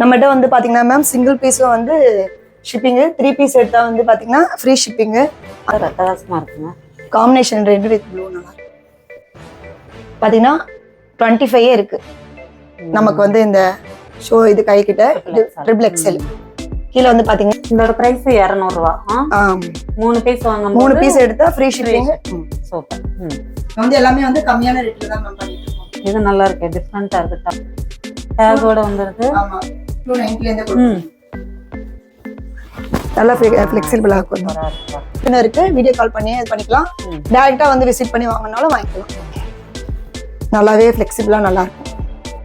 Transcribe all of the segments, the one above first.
நம்மகிட்ட வந்து பாத்தீங்கன்னா மேம் சிங்கிள் பீஸும் வந்து ஷிப்பிங்கு, 3 பீஸ் எடுத்தா வந்து பாத்தீங்கன்னா ஃப்ரீ ஷிப்பிங்கு. அட்டகாசமா இருக்குங்க. காம்பினேஷன் ரெட் வித் ப்ளூ நல்லா இருக்கு. பாத்தீங்கன்னா 25 இருக்கு நமக்கு வந்து இந்த ஷோ இது கை கிட்ட ட்ரிபிள் எக்ஸ்எல். கீழே வந்து பாத்தீங்கன்னா இதோட பிரைஸ் 200 ரூபா. 3 பீஸ் வாங்கும்போது 3 பீஸ் எடுத்தா ஃப்ரீ ஷிப்பிங். சூப்பர். வந்து எல்லாமே வந்து கம்மியான ரேட்ல தான் நம்ம பண்ணிட்டு இருக்கோம். இது நல்லா இருக்கு, டிஃபரண்டா இருக்கு. டேகோட வந்துருக்கு. ஆமா 290 ல இருந்து கொடுக்கும். நல்லா ஃபிளெக்சிபிளா இருக்கும். என்ன இருக்கு, வீடியோ கால் பண்ணி இது பண்ணிக்கலாம். டைரக்டா வந்து விசிட் பண்ணி வாங்கினாலும் வாங்கிக்கலாம். நல்லாவே ஃபிளெக்சிபிளா நல்லா இருக்கும்.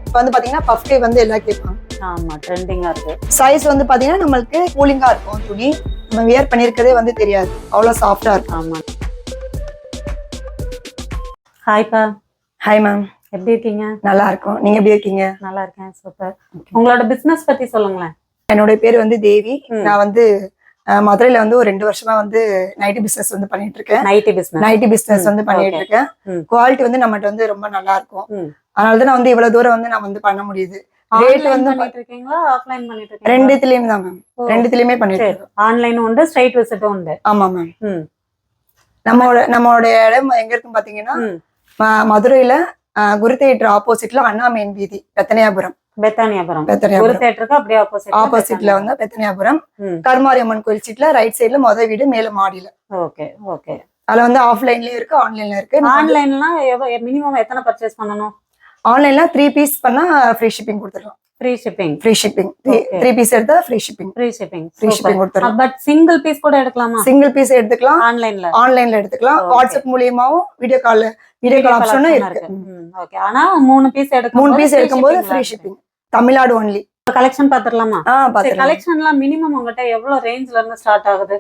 இப்போ வந்து பாத்தீங்கன்னா பஃப் வந்து எல்லாம் கேட்பாங்க. ஆமா, ட்ரெண்டிங்கா இருக்கு. சைஸ் வந்து பாத்தீங்கன்னா நம்மளுக்கு கூலிங்கா இருக்கும். துணி நம்ம வியர் பண்ணிருக்கதே வந்து தெரியாது, அவ்வளவு சாஃப்டா இருக்கும். ஆமா. ஹாய்ப்பா. ஹாய் மேம், எப்படி இருக்கீங்க? நல்லா இருக்கும். நீங்க எப்படி இருக்கீங்க? நல்லா இருக்கேன். சூப்பர். உங்களோட பிசினஸ் பத்தி சொல்லுங்களேன். என்னோட பேர் வந்து தேவி. நான் வந்து மதுரையில வந்து ஒரு 2 வருஷமா வந்து நைட்டி பிசினஸ் வந்து பண்ணிட்டு இருக்கேன். நைட்டி பிசினஸ் வந்து பண்ணிட்டு இருக்கேன். குவாலிட்டி வந்து நம்மகிட்ட வந்து ரொம்ப நல்லா இருக்கும். அதனாலதான் நான் வந்து இவ்வளவு தூரம் வந்து நான் வந்து பண்ண முடியுது. ரேட் வந்து பண்ணிட்டு இருக்கீங்களா, ஆஃப்லைன் பண்ணிட்டு இருக்கீங்களா? ரெண்டுத்துலயுமே தான் மேம், ரெண்டுத்துலயுமே பண்ணிட்டு இருக்கேன். ஆன்லைனும் உண்டு, ஸ்ட்ரைட் விசிட்டும் உண்டு. ஆமா மேம். நம்மளோட இடம் எங்க இருக்குன்னு பாத்தீங்கன்னா மதுரையில குரு தியேட்டர் ஆப்போசிட்ல அண்ணா மெயின் வீதி, பெத்தனியாபுரம். குரு தியேட்டருக்கு அப்படியே ஆப்போசிட்ல வந்து பெத்தனியாபுரம். கருமாரியம்மன் கோயில் சீட்ல ரைட் சைடுல முதல் வீடு, மேல மாடியில. Okay okay. அதுல வந்து ஆஃப்லைன்லயும் இருக்கு, ஆன்லைன்ல இருக்கு. ஆன்லைன்லாம் மினிமம் எத்தனை பர்ச்சேஸ் பண்ணணும்? ஆன்லைன்ல 3 பீஸ் பண்ணா ஃப்ரீ ஷிப்பிங் கொடுத்துறோம். Free shipping. 3 பீஸ் எடுத்தா ஃப்ரீ ஷிப்பிங். ஃப்ரீ ஷிப்பிங் கொடுத்துறோம். பட் சிங்கிள் பீஸ் கூட எடுக்கலாமா? சிங்கிள் பீஸ் எடுத்துக்கலாம், ஆன்லைன்ல எடுத்துக்கலாம். வாட்ஸ்அப் மூலமாவும் வீடியோ கால் ஆப்ஷனும் இருக்கு. ஓகே. ஆனா 3 பீஸ் எடுக்கும்போது free shipping. Tamil Nadu only. Collection பாத்துறலாமா? கலெக்ஷன்லாம் மினிமம் உங்ககிட்ட எவ்வளவு ரேஞ்ச்ல இருந்து ஸ்டார்ட் ஆகுது?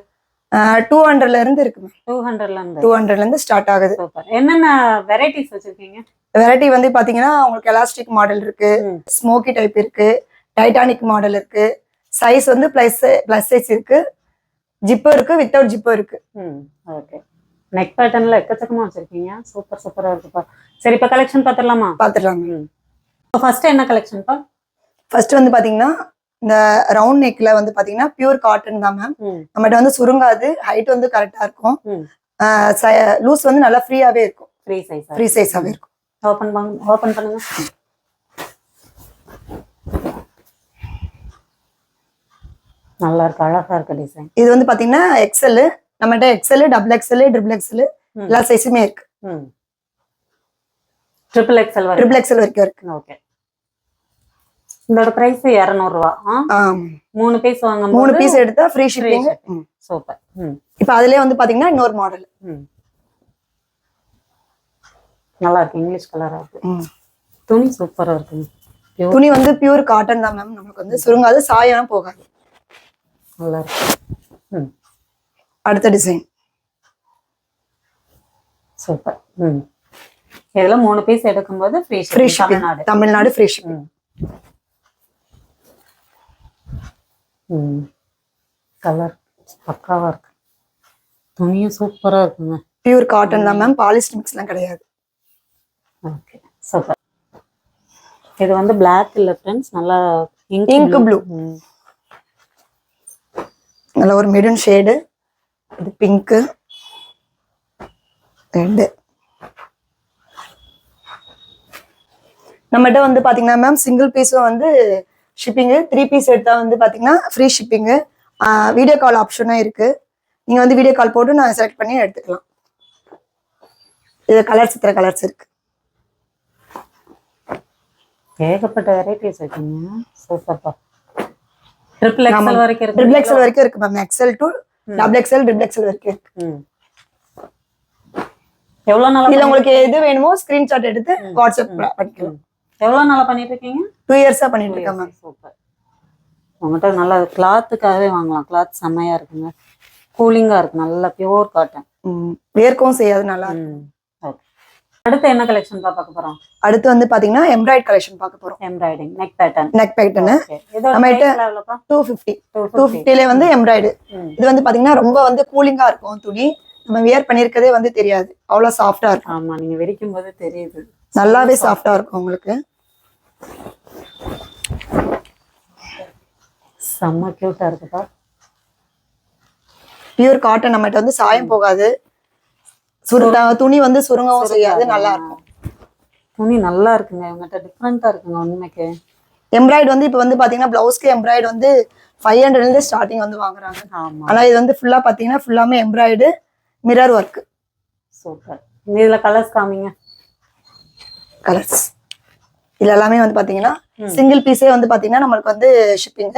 200ல இருந்து இருக்கு. 200ல இருந்து ஸ்டார்ட் ஆகுது. என்னென்ன வெரைட்டிஸ் வச்சிருக்கீங்க? வெரைட்டி வந்து பாத்தீங்கன்னா உங்களுக்கு எலாஸ்டிக் மாடல் இருக்கு, ஸ்மோக்கி டைப் இருக்கு, டைட்டானிக் மாடல் இருக்கு. சைஸ் வந்து பிளஸ் சைஸ் இருக்கு, ஜிப்பர் இருக்கு, வித்தவுட் ஜிப்பர் இருக்கு. ஓகே. நெக் பேட்டர்ன்ல எக்கச்சக்கமா வச்சிருக்கீங்க. சூப்பரா இருக்குப்பா. சரி, இப்ப கலெக்ஷன் பாத்துறலாமா? பாத்துறலாம். ஃபர்ஸ்ட் என்ன கலெக்ஷன்ப்பா? ஃபர்ஸ்ட் வந்து பாத்தீங்கன்னா இந்த ரவுண்ட் நெக்ல வந்து பாத்தீங்கன்னா பியூர் காட்டன் தான் மேம். நம்மகிட்ட வந்து சுருங்காது, ஹைட் வந்து கரெக்டா இருக்கும். லூஸ் வந்து நல்லா ஃப்ரீயாவே இருக்கும். ஃப்ரீ சைஸாவே இருக்கும். ஓபன் பண்ணுங்க. நல்லா இருக்கு, அழகா இருக்கு டிசைன். இது வந்து பாத்தீங்கன்னா எக்ஸ்எல். நம்மகிட்ட XL, double XL, triple XL எல்லா சைஸுமே இருக்கு. ட்ரிபிள் எக்ஸ்எல் வரைக்கும் இருக்கு. ஓகே. இதோட பிரைஸ் 200 ரூபா. 3 பீஸ் வாங்கும்போது 3 பீஸ் எடுத்தா ஃப்ரீ ஷிப்பிங். சூப்பர். இப்போ அதுலயே வந்து பாத்தீங்கன்னா இன்னொரு மாடல் நல்லா இருக்கு, இங்கிலீஷ் கலரா இருக்கு. துணி சூப்பரா இருக்கு. துணி வந்து பியூர் காட்டன் தான் மேம். நமக்கு வந்து சுருங்காது, சாயம் போகாது. நல்லா இருக்கு. அடுத்த டிசைன் சூப்பர். இதுல 3 பீஸ் எடுக்கும்போது free shipping. Tamil Nadu free shipping. Colour பக்காவா இருக்கு. துணியும் சூப்பரா இருக்குங்க. பியூர் காட்டன் தான் மேம், பாலிஸ்டர் மிக்ஸ்லாம் கிடையாது. Okay, super. இது வந்து பிளாக் இல்ல ஃப்ரெண்ட்ஸ், நல்லா இங்க் ப்ளூ. நல்ல ஒரு மெரூன் ஷேடு. இது பிங்க், ரெட். நம்மகிட்ட வந்து பாத்தீங்கன்னா மேம் சிங்கிள் பீஸும் வந்து ஷிப்பிங்கு, 3 பீஸ் எடுத்தா வந்து பாத்தீங்கன்னா ஃப்ரீ ஷிப்பிங்கு. வீடியோ கால் ஆப்ஷனும் இருக்கு. நீங்க வந்து வீடியோ கால் போட்டு நான் செலக்ட் பண்ணி எடுத்துக்கலாம். இது கலர்ஸ், இத்தனை கலர்ஸ் இருக்கு. ஏகப்பட்ட வெரைட்டிஸ் இருக்குங்க. சூப்பர்ப்பா. ட்ரிபிள் எக்ஸ்எல் வரைக்கும் இருக்கு ma'am. XL to double XL, triple XL வரைக்கும் இருக்கு. எவ்வளவு நாளா இல்ல உங்களுக்கு எது வேணுமோ ஸ்கிரீன்ஷாட் எடுத்து வாட்ஸ்அப் பண்ணிக்கலாம். எவ்வளவு நாளா பண்ணிட்டு இருக்கீங்க? 2 இயர்ஸா பண்ணிட்டு இருக்கேன் மேம். சூப்பர். உங்ககிட்ட நல்லா கிளாத்துக்காகவே வாங்கலாம். கிளாத் செம்மையா இருக்குங்க, கூலிங்கா இருக்கு, நல்லா பியூர் காட்டன். வேர்க்கவும் செய்யாது, நல்லா இருக்கு. அடுத்து என்ன கலெக்ஷன் பார்க்க போறோம்? அடுத்து வந்து பாத்தீங்கன்னா எம்ப்ராய்டரி கலெக்ஷன் பார்க்க போறோம். Embroidering neck pattern. நம்மகிட்ட 250ல வந்து எம்ப்ராய்டரி. இது வந்து பாத்தீங்கன்னா ரொம்ப வந்து கூலிங்கா இருக்கும். துணி நம்ம வியர் பண்ணிருக்கதே வந்து தெரியாது, அவ்வளவு சாஃப்டா இருக்கும். ஆமா, நீங்க வெடிக்கும் போது தெரியுது, நல்லாவே சாஃப்டா இருக்கும் உங்களுக்கு. செம்ம கியூட்டா இருக்குப்பா. பியூர் காட்டன், நம்மகிட்ட வந்து சாயம் போகாது, துணி வந்து சுருங்கவும் செய்யாது, நல்லா இருக்கும். துணி நல்லா இருக்குங்க, இவங்ககிட்ட டிஃப்ரெண்டா இருக்குங்க உண்மைக்கு. எம்ப்ராய்டு வந்து இப்போ வந்து பாத்தீங்கன்னா பிளவுஸ்க்கு எம்ப்ராய்டு வந்து 500 இருந்து ஸ்டார்டிங் வந்து வாங்குறாங்க. ஆமா. ஆனா இது வந்து ஃபுல்லா பாத்தீங்கன்னா ஃபுல்லாமே எம்ப்ராய்டு, மிரர் ஒர்க். சூப்பர். இதுல கலர்ஸ் காமிங்க. கலர்ஸ் இதுல எல்லாமே வந்து பாத்தீங்கன்னா சிங்கிள் பீஸே வந்து பாத்தீங்கன்னா நம்மளுக்கு வந்து ஷிப்பிங்,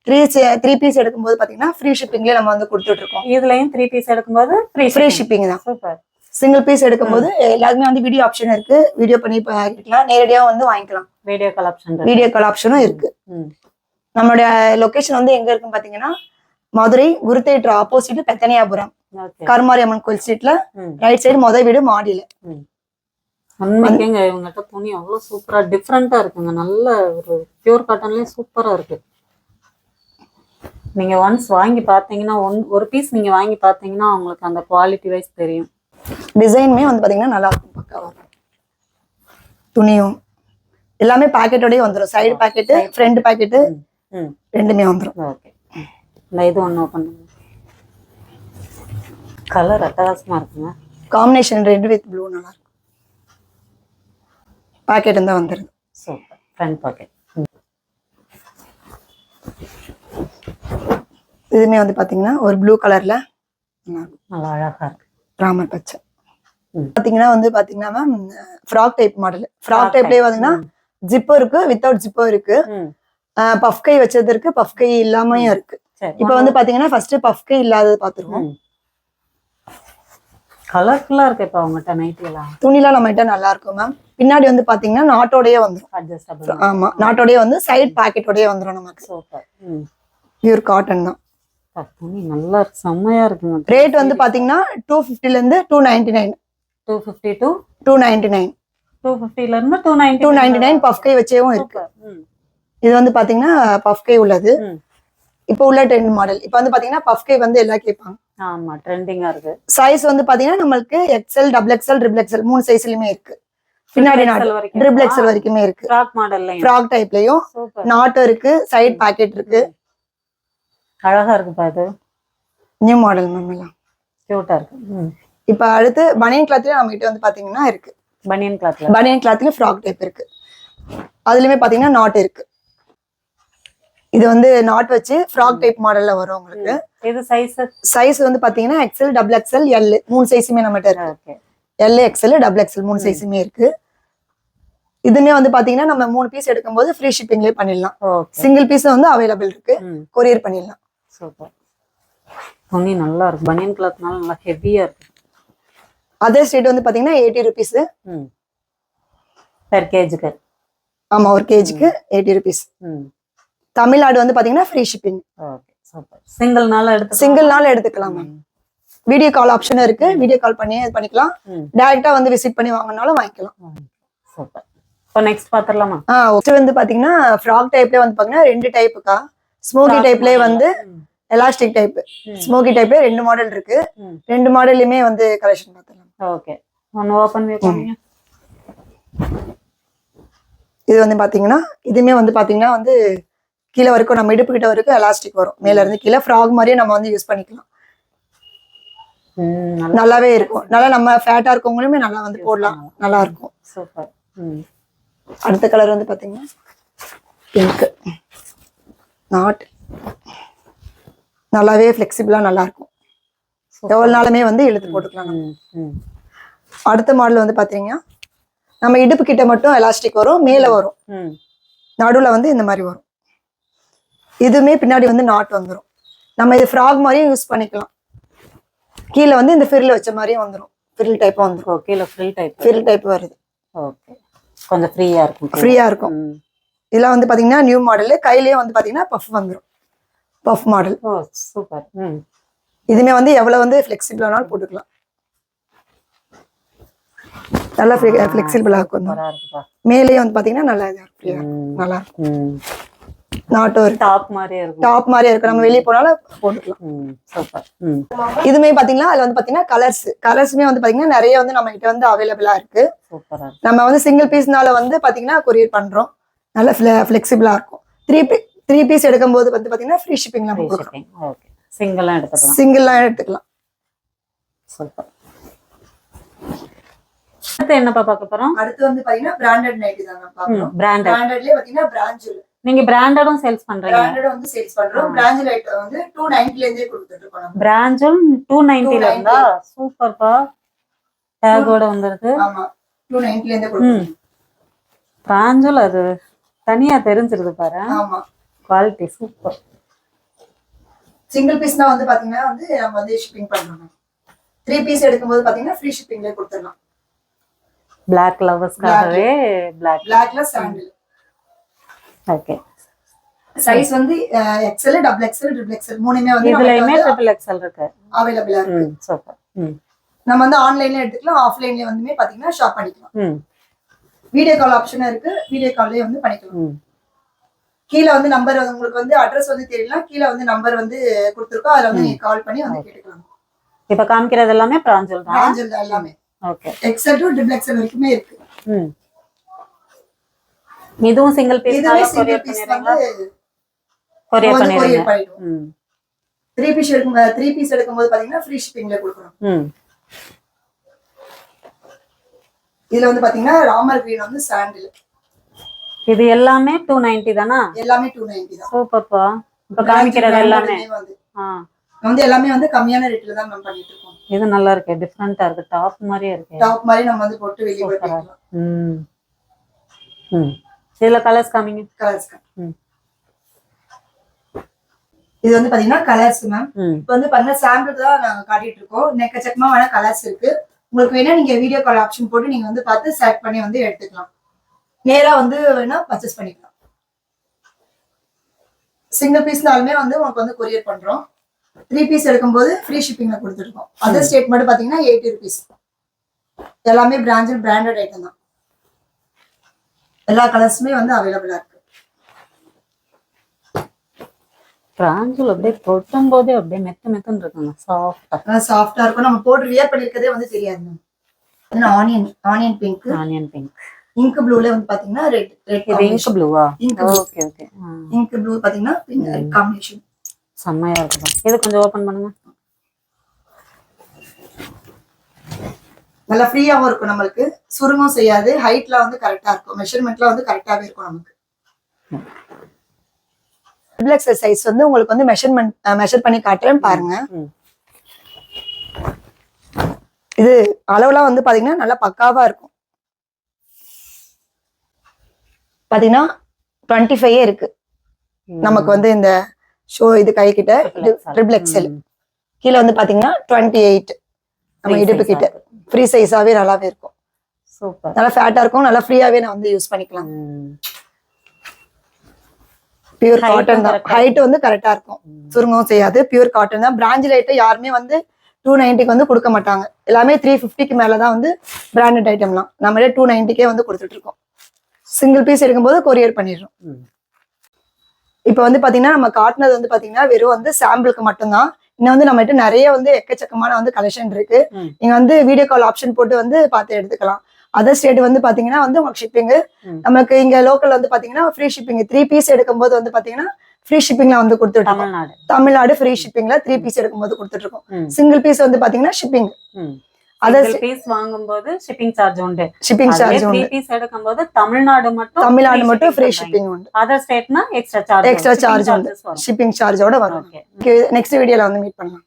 த்ரீ பீஸ் எடுக்கும்போது பாத்தீங்கன்னா ஃப்ரீ ஷிப்பிங்லேயே நம்ம வந்து கொடுத்துட்டு இருக்கோம். இதுலயும் 3 பீஸ் எடுக்கும்போது ஃப்ரீ ஷிப்பிங் தான். சூப்பர். சிங்கிள் பீஸ் எடுக்கும்போது எல்லாருமே வந்து வீடியோ ஆப்ஷன் இருக்கு, வீடியோ பண்ணி பார்க்கலாம், நேரடியா வந்து வாங்கிக்கலாம். வீடியோ கால் ஆப்ஷனும் இருக்கு. நம்மளுடைய லொகேஷன் வந்து எங்க இருக்குன்னு பாத்தீங்கன்னா மதுரை குரு தியேட்டர் ஆப்போசிட் பெத்தனியாபுரம், கருமாரியம்மன் கோயில் ஸ்ட்ரீட்ல ரைட் சைடு மொதல் வீடு மாடியில. உண்மைக்குங்க இவங்ககிட்ட துணி அவ்வளவு சூப்பரா டிஃப்ரெண்டா இருக்குங்க, நல்ல ஒரு பியூர் காட்டன்லயே சூப்பரா இருக்கு. நீங்க ஒன்ஸ் வாங்கி பாத்தீங்கன்னா ஒரு பீஸ் நீங்க வாங்கி பாத்தீங்கன்னா உங்களுக்கு அந்த குவாலிட்டி வைஸ் தெரியும். டிசைனுமே வந்து பாத்தீங்கன்னா நல்லா இருக்கும், பக்காவா இருக்கும். துணியும் எல்லாமே பாக்கெட்டோடய வந்துடும், சைடு பாக்கெட்டு ஃப்ரண்ட் பாக்கெட்டு ரெண்டுமே வந்துடும். ஓகே, இந்த இது ஒன்று ஓப்பன் பண்ணுங்க. கலர் அட்டகாசமா இருக்குங்க, காம்பினேஷன் ரெட் வித் ப்ளூ நல்லா இருக்கும். பாக்கெட் இருந்தா வந்துருது. சூப்பர். Front packet. இதுமே வந்து பாத்தீங்கன்னா ஒரு ப்ளூ கலர்ல நல்லா அழகா இருக்கு, ராமர் பச்சை. பாத்தீங்கன்னா வந்து பாத்தீங்கன்னா ma'am frock type model. Frock டைப்லயே பாத்தீங்கன்னா ஜிப்போ இருக்கு, வித்தவுட் ஜிப்போ இருக்கு, பஃப் கை வச்சது இருக்கு, பஃப் கை இல்லாமையும் இருக்கு. இப்ப வந்து பாத்தீங்கன்னா ஃபர்ஸ்ட் பஃப் கை இல்லாதது பாத்துருவோம். கலர்ஃபுல்லா இருக்கு. இப்ப அவங்ககிட்ட நைட்டி எல்லாம் துணிலாம் நம்ம கிட்ட நல்லா இருக்கும் மேம். பின்னாடி வந்து பாத்தீங்கன்னா நாட்டோடயே வந்துடும். ஆமா, நாட்டோடயே வந்து சைடு பாக்கெட்டோடயே வந்துடும் நமக்கு. சூப்பர். பியூர் காட்டன் தான். துணி நல்லா செம்மையா இருக்குங்க. ரேட் வந்து பாத்தீங்கன்னா 250 ல இருந்து 299. 250 to 299. 250 ல இருந்து 299. 299 பஃப் கை வச்சேவும் இருக்கு. இது வந்து பாத்தீங்கன்னா பஃப் கை உள்ளது. இப்போ உள்ள ட்ரெண்ட் மாடல். இப்போ வந்து பாத்தீங்கன்னா பஃப் கை வந்து எல்லாம் கேட்பாங்க. ஆமா, ட்ரெண்டிங்கா இருக்கு. சைஸ் வந்து பாத்தீங்கன்னா நம்மளுக்கு XL, XXL, XXL 3 சைஸ்லயுமே இருக்கு. பின்னாடி ட்ரிபிள் XL வரைக்குமே இருக்கு. ஃப்ராக் மாடல்லையும் ஃப்ராக் டைப்லயும் நாட் இருக்கு, சைடு பாக்கெட் இருக்கு. அழகா இருக்கு பாது. நியூ மாடல் மேம், எல்லாம் கியூட்டா இருக்கு. இப்ப அடுத்து பனியன் கிளாத்லயே நம்ம கிட்ட வந்து பாத்தீங்கன்னா இருக்கு. பனியன் கிளாத்ல ஃப்ராக் டைப் இருக்கு. அதுலயுமே பாத்தீங்கன்னா நாட் இருக்கு. இது வந்து நாட் வச்சு ஃப்ராக் டைப் மாடல்ல வரும் உங்களுக்கு. இது சைஸ் வந்து பாத்தீங்கன்னா XL, XXL, L 3 சைஸுமே நம்மகிட்ட இருக்கு. L, XL, XXL 3 சைஸுமே இருக்கு. இதுமே வந்து பாத்தீங்கன்னா நம்ம 3 பீஸ் எடுக்கும்போது ஃப்ரீ ஷிப்பிங்லயே பண்ணிடலாம். சிங்கிள் பீஸ் வந்து அவைலபிள் இருக்கு, கொரியர் பண்ணிடலாம். சூப்பர். துணி நல்லா இருக்கு, பனியன் கிளாத்னால நல்லா ஹெவியா இருக்கு. அதர் ஸ்டேட் வந்து பாத்தீங்கன்னா 80 rupees per kgக்கு. ஆமா, ஒரு கேஜிக்கு 80 rupees. தமிழ்நாடு வந்து பாத்தீங்கன்னா free shipping. Okay, super. Single நாள் எடுத்துக்கலாம் மேம். வீடியோ கால் ஆப்ஷன் இருக்கு, வீடியோ கால் பண்ணி பண்ணிக்கலாம். டைரக்டா வந்து விசிட் பண்ணி வாங்கினாலும் வாங்கிக்கலாம். சூப்பர். இப்போ நெக்ஸ்ட் பாத்துறலாமா? இது வந்து பாத்தீங்கன்னா ஃப்ராக் டைப்ல வந்து பாத்தீங்கன்னா 2 டைப்புக்கா. ஸ்மோக்கி டைப்லயே வந்து எலாஸ்டிக் டைப். ஸ்மோக்கி டைப்ல 2 மாடல் இருக்கு. 2 மாடல்லையுமே வந்து கலெக்ஷன் பார்த்துக்கலாம். ஓகே, ஒன்னு ஓபன் பண்ணுங்க. இது வந்து பாத்தீங்கன்னா இதுமே வந்து பாத்தீங்கன்னா வந்து கீழே வரைக்கும் நம்ம இடுப்பு கிட்ட வரைக்கும் எலாஸ்டிக் வரும். மேல இருந்து கீழே ஃப்ராக் மாதிரியே நம்ம வந்து யூஸ் பண்ணிக்கலாம். நல்லாவே இருக்கும். நல்லா நம்ம ஃபேட்டா இருக்கவங்களுமே நல்லா வந்து போடலாம், நல்லா இருக்கும். சூப்பர். அடுத்த கலர் வந்து பாத்தீங்கன்னா பிங்க் நாட். நல்லாவே ஃபிளெக்சிபிளா நல்லா இருக்கும். எவ்வளவு நாளுமே வந்து இழுத்து போட்டுக்கலாம். அடுத்த மாடல் வந்து பாத்தீங்கன்னா நம்ம இடுப்பு கிட்ட மட்டும் எலாஸ்டிக் வரும், மேல வரும், நடுவுல வந்து இந்த மாதிரி வரும். இதுமே பின்னாடி வந்து நாட் வந்துடும். நம்ம இது ஃப்ராக் மாதிரியும் யூஸ் பண்ணிக்கலாம். கீழே வந்து இந்த ஃபிரில் வச்ச மாதிரியும் வந்துடும். ஃபிரில் டைப் வந்துடும். கீழே ஃபிரில் டைப் வருது. ஓகே, கொஞ்சம் ஃப்ரீயா இருக்கும். இதெல்லாம் வந்து பாத்தீங்கன்னா நியூ மாடல். கையிலேயே வந்து பாத்தீங்கன்னா பஃப் வந்துடும். Puff model. சூப்பர். இதுமே வந்து எவ்வளவு வந்து ஃபிளெக்சிபிளானாலும் போட்டுக்கலாம். நல்லா ஃபிளெக்சிபிளா இருக்கும். மேலேயே வந்து பாத்தீங்கன்னா நல்லா நல்லா இருக்கும். நாட்டும் டாப் மாதிரியே இருக்கு. நம்ம வெளியே போனாலும் போட்டுக்கலாம். இதுமே பாத்தீங்கன்னா அதுல வந்து பாத்தீங்கன்னா கலர்ஸுமே வந்து பாத்தீங்கன்னா நிறைய வந்து நம்ம கிட்ட வந்து அவைலபிளா இருக்கு. நம்ம வந்து சிங்கிள் பீஸ்னால வந்து பாத்தீங்கன்னா கொரியர் பண்றோம். நல்ல ஃபிளெக்சிபிளா இருக்கும். 3 பீஸ் எடுக்கும்போது வந்து பாத்தீங்கன்னா ஃப்ரீ ஷிப்பிங் நம்ம கொடுக்குறோம். ஓகே, சிங்கிளா எடுத்துக்கலாம். சிங்கிள்லாம் எடுத்துக்கலாம். சூப்பர். அடுத்து என்னப்பா பார்க்க போறோம்? அடுத்து வந்து பாத்தீங்கன்னா பிராண்டட் நைட்டி தான் நம்ம பார்க்கறோம். பிராண்டட்லயே பாத்தீங்கன்னா பிராஞ்சல். நீங்க பிராண்டடும் சேல்ஸ் பண்றீங்க? பிராண்டட் வந்து சேல்ஸ் பண்றோம். பிராஞ்சல் ஐட்டம் வந்து 290 ல இருந்தே கொடுத்துட்டு இருக்கோம் நம்ம. பிராஞ்சல் 290 ல இருந்தா சூப்பர்ப்பா. டேகோட வந்திருக்கு. ஆமா, 290 ல இருந்தே கொடுத்துறோம். பிராஞ்சல் அது தனியா தெரிஞ்சிருது பாரு. ஆமா, குவாலிட்டி சூப்பர். சிங்கிள் பீஸ்னா வந்து பாத்தீங்கன்னா வந்து நம்ம வந்து ஷிப்பிங் பண்றோம். 3 பீஸ் எடுக்கும்போது பாத்தீங்கன்னா ஃப்ரீ ஷிப்பிங்ல கொடுத்துறலாம். Black லவர்ஸ்க்காகவே Blackல சாண்டில். ஓகே. சைஸ் வந்து XL, XXL, XXL மூணுமே வந்து இதுலயுமே XXL இருக்கு. அவேலபிளா இருக்கு. சூப்பர். நம்ம வந்து ஆன்லைன்ல எடுத்துக்கலாம், ஆஃப்லைன்ல வந்துமே பாத்தீங்கன்னா ஷாப் பண்ணிக்கலாம். வீடியோ கால் ஆப்ஷன் இருக்கு, வீடியோ கால்லயே வந்து பண்ணிக்கலாம். கீழ வந்து நம்பர் உங்களுக்கு வந்து அட்ரஸ் வந்து தெரியல, கீழ வந்து நம்பர் வந்து கொடுத்திருக்கோம், அதுல வந்து நீங்க கால் பண்ணி வந்து கேட்டுக்கலாம். இப்ப காமிக்கிறது எல்லாமே பிராஞ்சல் தான். பிராஞ்சல் தான் எல்லாமே. ஓகே. XL to XXL வரைக்குமே இருக்கு. இதுவும் சிங்கிள் பீஸ் இதுவே சிங்கிள் பீஸ் வந்து கொரியர் பண்ணிடுவோம். பண்ணிடுங்க. 3 பீஸ் எடுக்கும்போது பாத்தீங்கன்னா ஃப்ரீ ஷிப்பிங்ல கொடுக்குறோம். இதுல வந்து பாத்தீங்கன்னா ராமர் கிரீன் வந்து சாண்டில். இது எல்லாமே 290 தானா? எல்லாமே 290 தான். சூப்பர்ப்பா. இப்ப காமிக்கிறது எல்லாமே வந்து எல்லாமே வந்து கம்மியான ரேட்ல தான் நம்ம பண்ணிட்டு இருக்கோம். இது நல்லா இருக்கு, டிஃபரண்டா இருக்கு, டாப் மாதிரியே இருக்கு. டாப் மாதிரி நம்ம வந்து போட்டு வெளிய போய்க்கலாம். இதுல கலர்ஸ் காமிங்க. கலர்ஸ் இது வந்து பாத்தீங்கன்னா கலர்ஸ் மேம். இப்போ வந்து பண்ண சாம்பிளுக்கு தான் நாங்க காட்டிட்டு இருக்கோம். எக்கச்சக்கமா வேணா கலர்ஸ் இருக்கு. உங்களுக்கு வேணா நீங்க வீடியோ கால் ஆப்ஷன் போட்டு நீங்க வந்து பார்த்து செலக்ட் பண்ணி வந்து எடுத்துக்கலாம். நேரா வந்து வேணா பர்ச்சேஸ் பண்ணிக்கலாம். சிங்கிள் பீஸ்னாலுமே வந்து உங்களுக்கு வந்து கொரியர் பண்றோம். 3 பீஸ் எடுக்கும்போது ஃப்ரீ ஷிப்பிங்ல கொடுத்துருக்கோம். அதர் ஸ்டேட் மட்டும் பாத்தீங்கன்னா 80 rupees. எல்லாமே பிராண்டட் ஐட்டம் தான். எல்லா கலர்ஸுமே வந்து அவைலபிளா இருக்கு. பிராஞ்சல் அப்படியே தொட்டும் போதே அப்படியே மெத்துன்னு இருக்குங்க, சாஃப்டா இருக்கும். நம்ம போட்டு வியர் பண்ணிருக்கதே வந்து தெரியாது. Onion pink. இங்க் ப்ளூல வந்து பாத்தீங்கன்னா ரெட். இது இங்க் ப்ளூவா? Okay okay. இங்க் ப்ளூ பாத்தீங்கன்னா பிங்க் காம்பினேஷன் செம்மையா இருக்கு. இது கொஞ்சம் ஓபன் பண்ணுங்க. நல்லா ஃப்ரீயாவும் இருக்கும், நம்மளுக்கு சுருங்கும் செய்யாது. ஹைட்ல வந்து கரெக்டா இருக்கும், மெஷர்மெண்ட்ல வந்து கரெக்டாவே இருக்கும் நமக்கு. XXL சைஸ் வந்து உங்களுக்கு வந்து மெஷர் பண்ணி காட்டுறேன் பாருங்க. இது அளவுலாம் வந்து பாத்தீங்கன்னா நல்லா பக்காவா இருக்கும். பாத்தீங்கன்னா 25 இருக்கு நமக்கு வந்து இந்த ஷோ. இது கை கிட்ட XXL. கீழே வந்து பாத்தீங்கன்னா 28 நம்ம இடுப்பு கிட்ட. ஃப்ரீ சைஸாவே நல்லாவே இருக்கும். சூப்பர். நல்லா ஃபேட்டா இருக்கும், நல்லா ஃப்ரீயாவே நான் வந்து யூஸ் பண்ணிக்கலாம். பியூர் காட்டன் தான். ஹைட் வந்து கரெக்டா இருக்கும், சுருங்கவும் செய்யாது. பியூர் காட்டன் தான். பிராஞ்சல் ஐட்டம் யாருமே வந்து 290க்கு வந்து கொடுக்க மாட்டாங்க. எல்லாமே 350க்கு மேலதான் வந்து பிராண்டட் ஐட்டம்லாம். நம்மளே 290கே வந்து கொடுத்துட்டு இருக்கோம். சிங்கிள் பீஸ் எடுக்கும்போது கொரியர் பண்ணிடுறோம். இப்ப வந்து பாத்தீங்கன்னா நம்ம காட்டினது வந்து பாத்தீங்கன்னா வெறும் வந்து சாம்பிளுக்கு மட்டும்தான். இன்னும் வந்து நம்ம கிட்ட நிறைய வந்து எக்கச்சக்கமான வந்து கலெக்ஷன் இருக்கு. நீங்க வந்து வீடியோ கால் ஆப்ஷன் போட்டு வந்து பார்த்து எடுத்துக்கலாம். அதர் ஸ்டேட் வந்து பாத்தீங்கன்னா வந்து உங்களுக்கு ஷிப்பிங். நமக்கு இங்க லோக்கல் வந்து பாத்தீங்கன்னா ஃப்ரீ ஷிப்பிங். 3 பீஸ் எடுக்கும்போது வந்து பாத்தீங்கன்னா ஃப்ரீ ஷிப்பிங்ல வந்து கொடுத்துட்டு இருக்கோம். தமிழ்நாடு ஃப்ரீ ஷிப்பிங்ல 3 பீஸ் எடுக்கும்போது கொடுத்துட்டு இருக்கோம். சிங்கிள் பீஸ் வந்து பாத்தீங்கன்னா ஷிப்பிங். அதர் பீஸ் வாங்கும்போது ஷிப்பிங் சார்ஜ் உண்டு. ஷிப்பிங் சார்ஜ் உண்டு. 3 பீஸ் எடுக்கும்போது தமிழ்நாடு மட்டும் ஃப்ரீ ஷிப்பிங் உண்டு. அதர் ஸ்டேட்னா எக்ஸ்ட்ரா சார்ஜ் உண்டு. ஷிப்பிங் சார்ஜோட வரும். நெக்ஸ்ட் வீடியோல வந்து மீட் பண்ணலாம்.